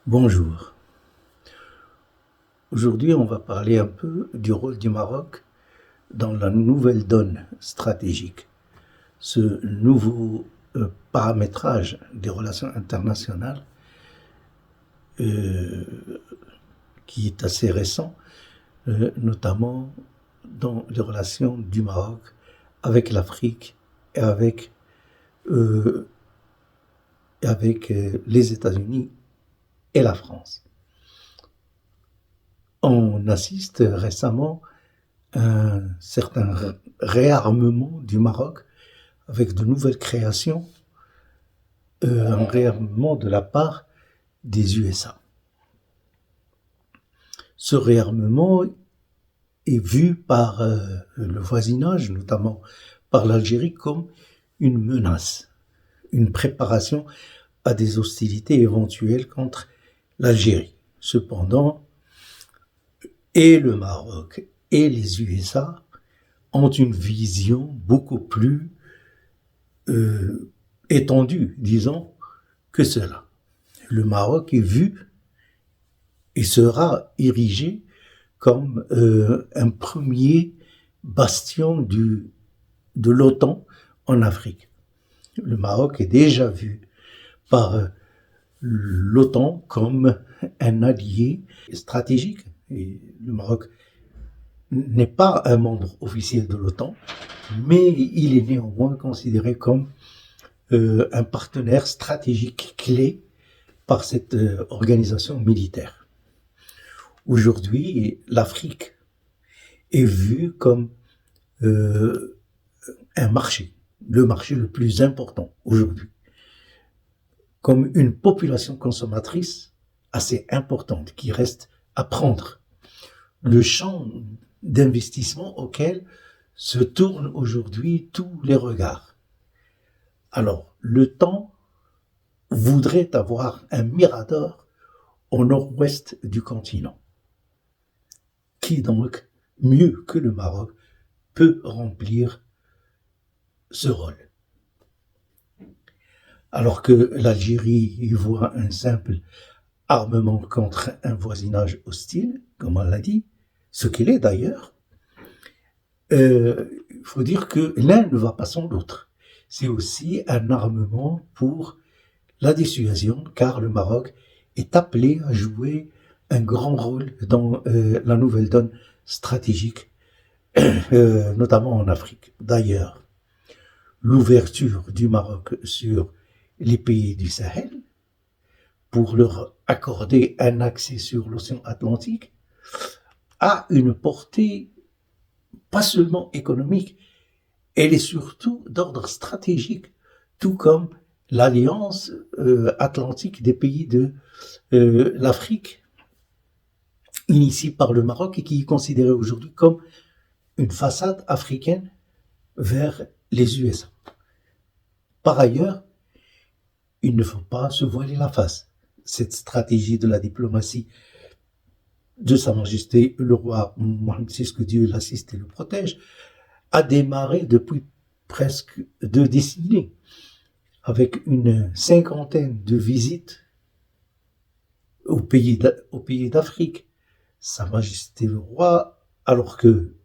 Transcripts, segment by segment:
Bonjour. Aujourd'hui, on va parler un peu du rôle du Maroc dans la nouvelle donne stratégique. Ce nouveau paramétrage des relations internationales euh, qui est assez récent, notamment dans les relations du Maroc avec l'Afrique et euh, avec les États-Unis et la France. On assiste récemment à un certain réarmement du Maroc avec de nouvelles créations, un réarmement de la part des USA. Ce réarmement est vu par le voisinage, notamment par l'Algérie, comme une menace, une préparation à des hostilités éventuelles contre l'Algérie. Cependant, et le Maroc et les USA ont une vision beaucoup plus étendue, disons, que cela. Le Maroc est vu et sera érigé comme un premier bastion de l'OTAN en Afrique. Le Maroc est déjà vu par l'OTAN comme un allié stratégique. Et le Maroc n'est pas un membre officiel de l'OTAN, mais il est néanmoins considéré comme un partenaire stratégique clé par cette organisation militaire. Aujourd'hui, l'Afrique est vue comme euh, un marché, le marché le plus important aujourd'hui, comme une population consommatrice assez importante qui reste à prendre. Le champ d'investissement auquel se tournent aujourd'hui tous les regards. Alors, le temps voudrait avoir un Mirador au nord-ouest du continent. Qui donc, mieux que le Maroc, peut remplir ce rôle? Alors que l'Algérie y voit un simple armement contre un voisinage hostile, comme on l'a dit, ce qu'il est d'ailleurs, il faut dire que l'un ne va pas sans l'autre. C'est aussi un armement pour la dissuasion, car le Maroc est appelé à jouer un grand rôle dans la nouvelle donne stratégique, notamment en Afrique. D'ailleurs, l'ouverture du Maroc sur les pays du Sahel pour leur accorder un accès sur l'océan Atlantique a une portée pas seulement économique, elle est surtout d'ordre stratégique, tout comme l'alliance atlantique des pays de l'Afrique, initiée par le Maroc et qui est considérée aujourd'hui comme une façade africaine vers les USA. Par ailleurs, il ne faut pas se voiler la face. Cette stratégie de la diplomatie de Sa Majesté le roi Mohamed VI, que Dieu l'assiste et le protège, a démarré depuis presque 2 décennies, avec une cinquantaine de visites aux pays d'Afrique. Sa Majesté le roi, alors que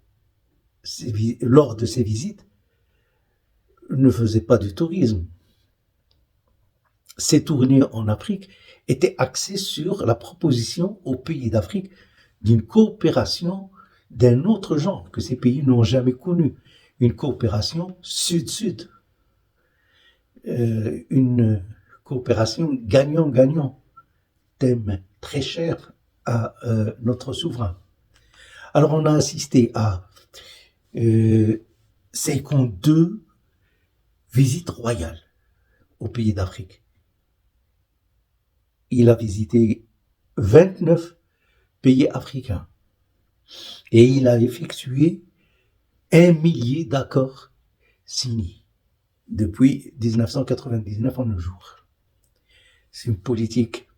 lors de ces visites, ne faisait pas du tourisme. Ces tournées en Afrique étaient axées sur la proposition aux pays d'Afrique d'une coopération d'un autre genre que ces pays n'ont jamais connu, une coopération sud-sud, une coopération gagnant-gagnant, thème très cher à notre souverain. Alors on a assisté à 52 visites royales aux pays d'Afrique. Il a visité 29 pays africains et il a effectué 1 millier d'accords signés depuis 1999 en nos jours. C'est une politique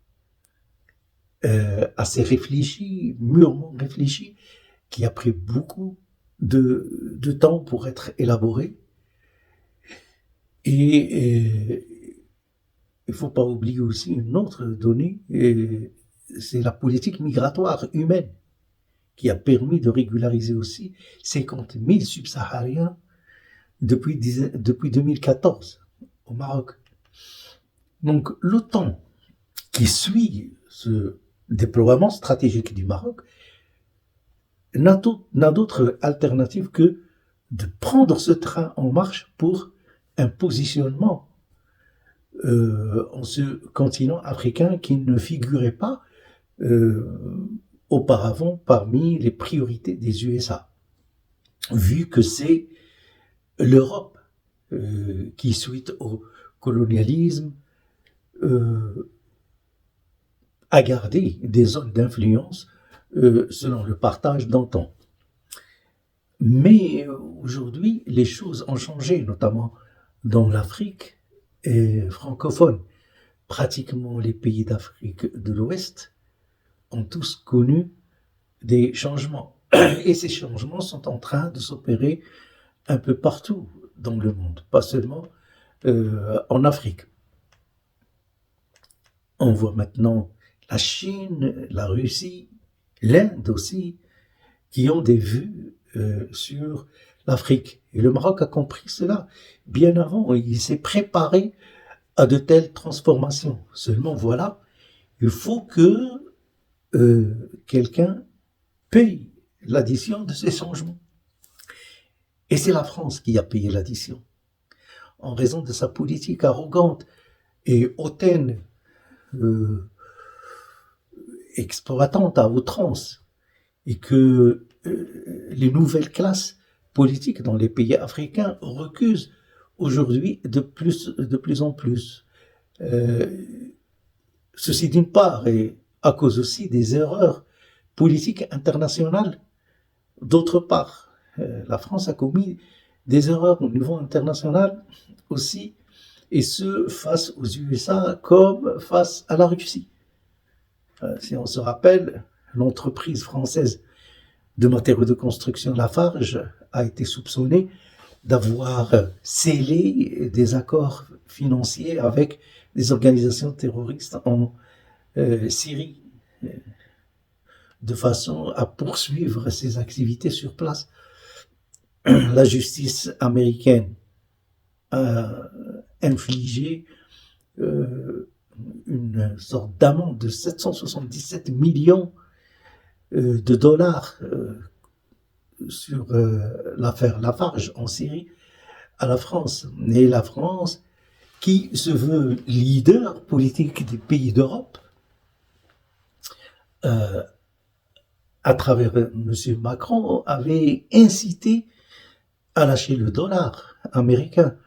assez réfléchie, mûrement réfléchie, qui a pris beaucoup de temps pour être élaborée et il ne faut pas oublier aussi une autre donnée, c'est la politique migratoire humaine qui a permis de régulariser aussi 50 000 subsahariens depuis 2014 au Maroc. Donc l'OTAN, qui suit ce déploiement stratégique du Maroc, n'a d'autre alternative que de prendre ce train en marche pour un positionnement en ce continent africain qui ne figurait pas auparavant parmi les priorités des USA, vu que c'est l'Europe qui, suite au colonialisme, a gardé des zones d'influence selon le partage d'antan. Mais aujourd'hui, les choses ont changé, notamment dans l'Afrique francophone. Pratiquement les pays d'Afrique de l'Ouest ont tous connu des changements. Et ces changements sont en train de s'opérer un peu partout dans le monde, pas seulement en Afrique. On voit maintenant la Chine, la Russie, l'Inde aussi, qui ont des vues sur l'Afrique. Et le Maroc a compris cela bien avant. Il s'est préparé à de telles transformations. Seulement, voilà, il faut que quelqu'un paye l'addition de ces changements. Et c'est la France qui a payé l'addition, en raison de sa politique arrogante et hautaine, exploitante à outrance, et que les nouvelles classes politiques dans les pays africains recusent aujourd'hui de plus en plus. Ceci d'une part, et à cause aussi des erreurs politiques internationales, d'autre part. La France a commis des erreurs au niveau international aussi, et ce, face aux USA comme face à la Russie. Si on se rappelle, l'entreprise française de matériaux de construction Lafarge a été soupçonnée d'avoir scellé des accords financiers avec des organisations terroristes en Syrie, de façon à poursuivre ses activités sur place. La justice américaine a infligé une sorte d'amende de 777 millions de dollars sur l'affaire Lafarge en Syrie à la France. Et la France, qui se veut leader politique des pays d'Europe, à travers M. Macron, avait incité à lâcher le dollar américain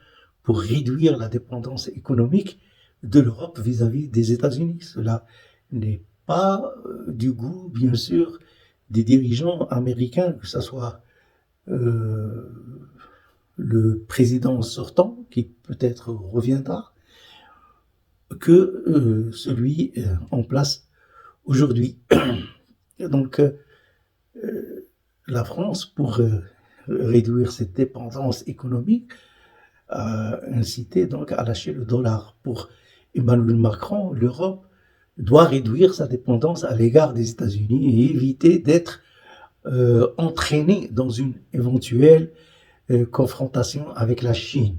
pour réduire la dépendance économique de l'Europe vis-à-vis des États-Unis. Cela n'est pas du goût, bien sûr, des dirigeants américains, que ce soit le président sortant, qui peut-être reviendra, que celui en place aujourd'hui. Donc, la France, pour réduire cette dépendance économique, a incité donc à lâcher le dollar. Pour Emmanuel Macron, l'Europe doit réduire sa dépendance à l'égard des États-Unis et éviter d'être entraînée dans une éventuelle confrontation avec la Chine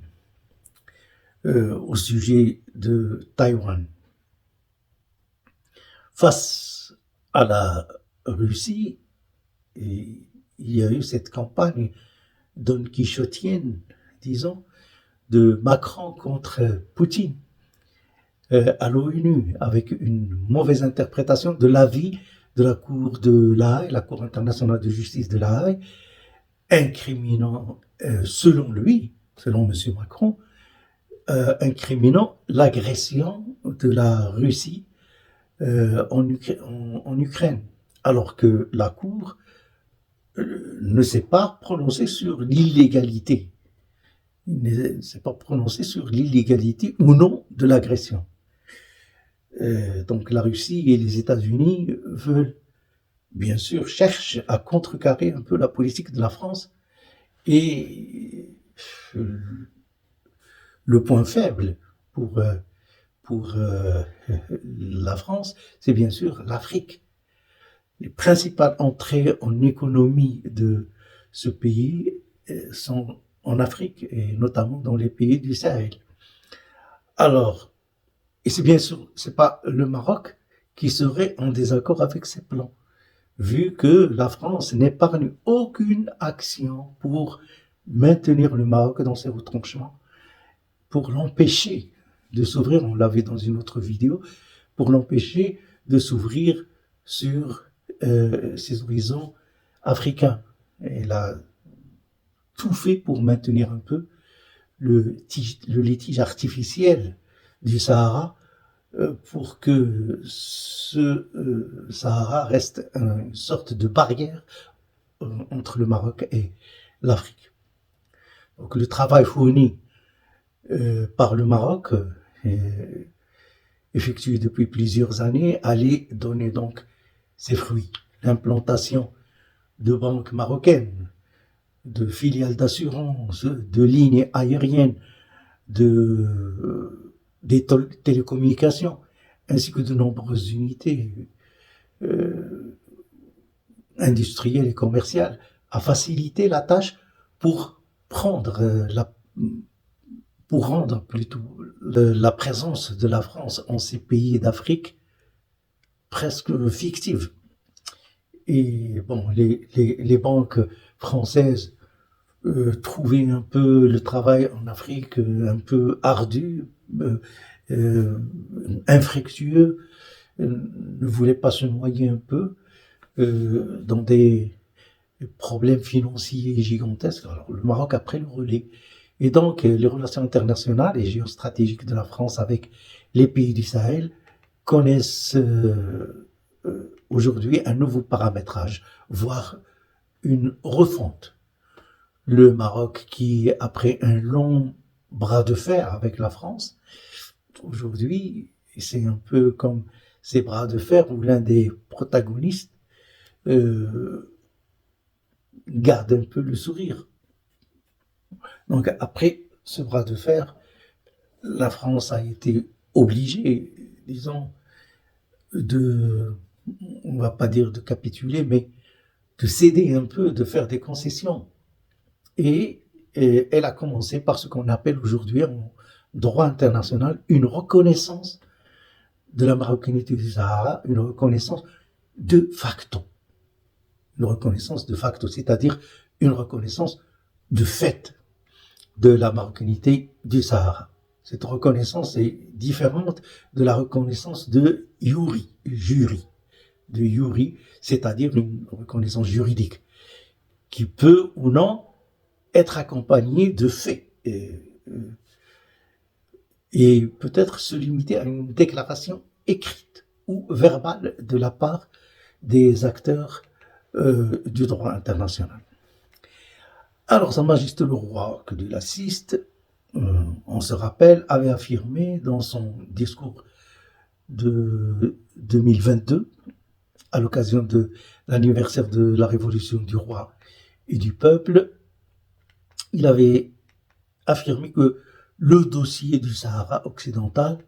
au sujet de Taïwan. Face à la Russie, il y a eu cette campagne don quichotienne, disons, de Macron contre Poutine à l'ONU, avec une mauvaise interprétation de l'avis de la Cour de La Haye, la Cour internationale de justice de La Haye, incriminant, selon lui, selon M. Macron, incriminant l'agression de la Russie en Ukraine, alors que la Cour ne s'est pas prononcée sur l'illégalité. Il ne s'est pas prononcé sur l'illégalité ou non de l'agression. Donc la Russie et les États-Unis veulent, bien sûr, cherchent à contrecarrer un peu la politique de la France, et le point faible pour pour la France, c'est bien sûr l'Afrique. Les principales entrées en économie de ce pays sont en Afrique et notamment dans les pays du Sahel. Alors, et c'est bien sûr, c'est pas le Maroc qui serait en désaccord avec ces plans, vu que la France n'épargne aucune action pour maintenir le Maroc dans ses retranchements, pour l'empêcher de s'ouvrir, on l'a vu dans une autre vidéo, pour l'empêcher de s'ouvrir sur ses horizons africains. Elle a tout fait pour maintenir un peu le litige artificiel du Sahara pour que ce Sahara reste une sorte de barrière entre le Maroc et l'Afrique. Donc le travail fourni par le Maroc, effectué depuis plusieurs années, allait donner donc ses fruits. L'implantation de banques marocaines, de filiales d'assurance, de lignes aériennes, des télécommunications, ainsi que de nombreuses unités industrielles et commerciales, a facilité la tâche pour rendre plutôt la présence de la France en ces pays d'Afrique presque fictive. Et bon, les banques françaises trouvaient un peu le travail en Afrique un peu ardu, infructueux, ne voulaient pas se noyer un peu dans des problèmes financiers gigantesques. Alors le Maroc a pris le relais. Et donc les relations internationales et géostratégiques de la France avec les pays du Sahel connaissent aujourd'hui un nouveau paramétrage, voire une refonte. Le Maroc qui, après un long bras de fer avec la France, aujourd'hui, c'est un peu comme ces bras de fer où l'un des protagonistes garde un peu le sourire. Donc après ce bras de fer, la France a été obligée, disons, on va pas dire de capituler, mais de céder un peu, de faire des concessions. Et elle a commencé par ce qu'on appelle aujourd'hui en droit international une reconnaissance de la marocanité du Sahara, une reconnaissance de facto. Une reconnaissance de facto, c'est-à-dire une reconnaissance de fait de la marocanité du Sahara. Cette reconnaissance est différente de la reconnaissance de jury, c'est-à-dire une reconnaissance juridique qui peut ou non être accompagnée de faits et peut-être se limiter à une déclaration écrite ou verbale de la part des acteurs du droit international. Alors, Sa Majesté le Roi, que Dieu l'assiste, on se rappelle, avait affirmé dans son discours de 2022, à l'occasion de l'anniversaire de la Révolution du Roi et du Peuple, il avait affirmé que le dossier du Sahara occidental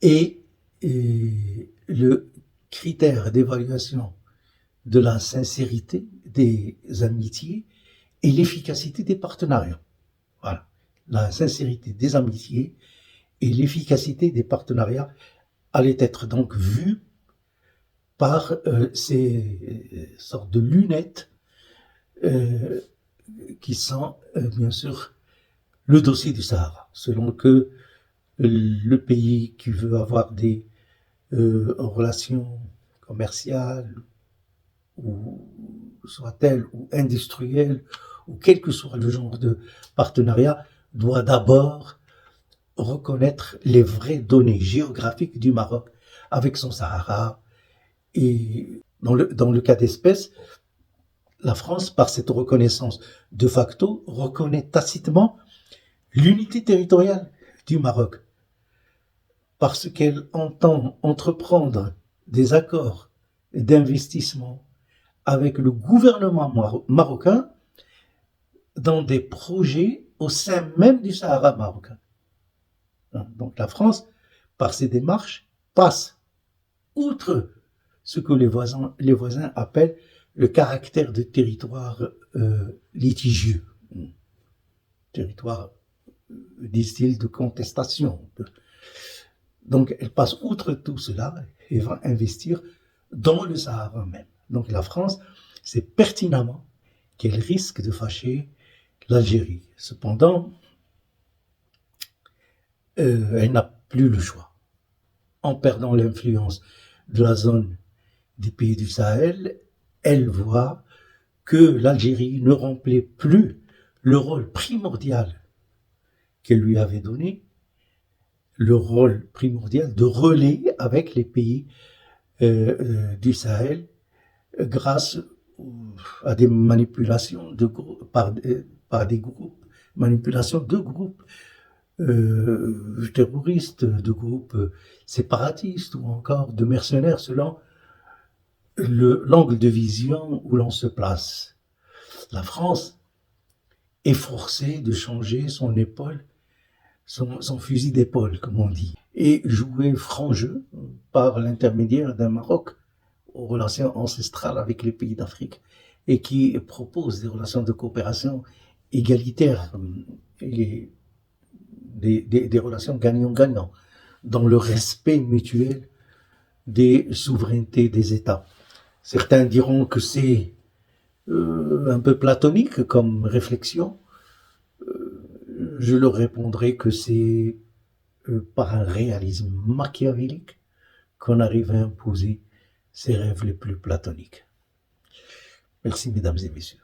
est le critère d'évaluation de la sincérité des amitiés et l'efficacité des partenariats. Voilà. La sincérité des amitiés et l'efficacité des partenariats allaient être donc vues par ces sortes de lunettes qui sont bien sûr le dossier du Sahara, selon que le pays qui veut avoir des relations commerciales ou soit-elle ou industrielles ou quel que soit le genre de partenariat doit d'abord reconnaître les vraies données géographiques du Maroc avec son Sahara. Et dans le cas d'espèce, la France, par cette reconnaissance de facto, reconnaît tacitement l'unité territoriale du Maroc, parce qu'elle entend entreprendre des accords d'investissement avec le gouvernement marocain dans des projets au sein même du Sahara marocain. Donc la France par ces démarches, passe outre ce que les voisins appellent le caractère de territoire litigieux, territoire, disent-ils, de contestation. Donc, elle passe outre tout cela et va investir dans le Sahara même. Donc, la France sait pertinemment qu'elle risque de fâcher l'Algérie. Cependant, elle n'a plus le choix. En perdant l'influence de la zone des pays du Sahel, elle voit que l'Algérie ne remplit plus le rôle primordial qu'elle lui avait donné, le rôle primordial de relais avec les pays du Sahel grâce à des manipulations de par des groupes, manipulations de groupes terroristes, de groupes séparatistes ou encore de mercenaires selon l'angle de vision où l'on se place. La France est forcée de changer son épaule, son fusil d'épaule, comme on dit, et jouer franc jeu par l'intermédiaire d'un Maroc aux relations ancestrales avec les pays d'Afrique et qui propose des relations de coopération égalitaires et des relations gagnant-gagnant dans le respect mutuel des souverainetés des États. Certains diront que c'est un peu platonique comme réflexion. Je leur répondrai que c'est par un réalisme machiavélique qu'on arrive à imposer ses rêves les plus platoniques. Merci, mesdames et messieurs.